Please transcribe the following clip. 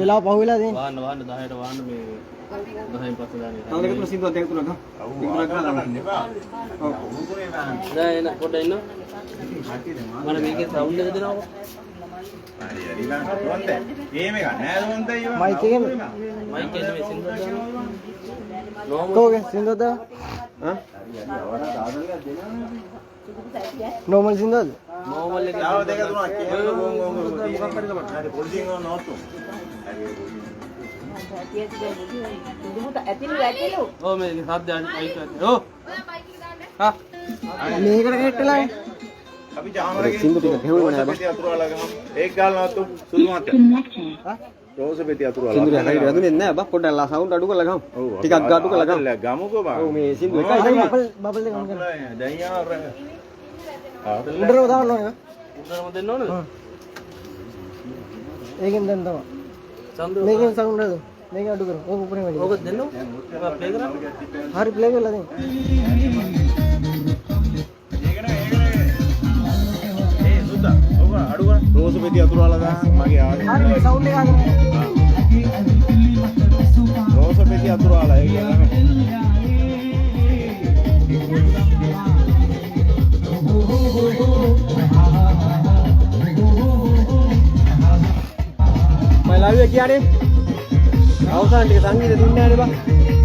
වෙලා පහුවෙලා තියෙන වහන්න 10ට වහන්න මේ 10න් පස්සේ දාන්නේ. තව දෙක තුන සින්දුවක් දෙක තුනක් ගමු. ඉක්මනට කරන්න එපා. ඔව්. දැන් එන්න පොඩ්ඩක් ඉන්න. මම මේකේ සවුන්ඩ් එක දෙනවා. හරි හරි ඊළඟ හොන්ද. ගේම් එක නෑ හොන්ද ඊව. මයික් එකේ මයික් එකේ මේ සින්දුව දානවා. කෝගේ සින්දුව දා. හා? නෝමල් සින්දුවද? නෝමල් එක තාව දෙක තුනක් කියන්න මොකක් හරි තමයි. හරි පොලිසියෙන් ඕන නෝට්ටු. ඔව් මේ සද්ද මයික් එක. ඔව්. හා. මේකට ගෙට්ටලා අපි ජාමරගේ සින්දු ටික හෙවුනේ නෑ බා. අතුරාලා ගමු. ඒක ගාලා නවත්තු. සුදු මාත්‍ය. හා? රෝස පෙටි අතුරාලා. සින්දු ටික හරියට වැදුනේ නැහැ බා. පොඩ්ඩක් ලා සවුන්ඩ් අඩු කරලා ගමු. ටිකක් අඩු කරලා ගමු. ගමුකෝ බා. ඔව් මේ සින්දු එකයි බබල් දෙක ගමු. දැන් යාර. උඩරම දාන්න ඕනේ. උඩරම දෙන්න ඕනද? ඒකෙන් දැන් තමයි. සම්දු මේකෙන් සවුන්ඩ් එක. මේක අඩු කරමු. ඕක උඩරම වැඩි. ඕක දෙන්න. ඔක ප්ලේ කරන්න. හරි ප්ලේ කරලා දෙන්න. අඩු කරා රෝස පෙටි අතුරාලා දාන්න මගේ ආවේ හරි සවුන්ඩ් එක අඩු. රෝස පෙටි අතුරාලා ඒ කියන්නේ මම ලයිව් එක කියන්නේ අවසන් ටික සංගීත දුන්නේ නැහැ නේ බා.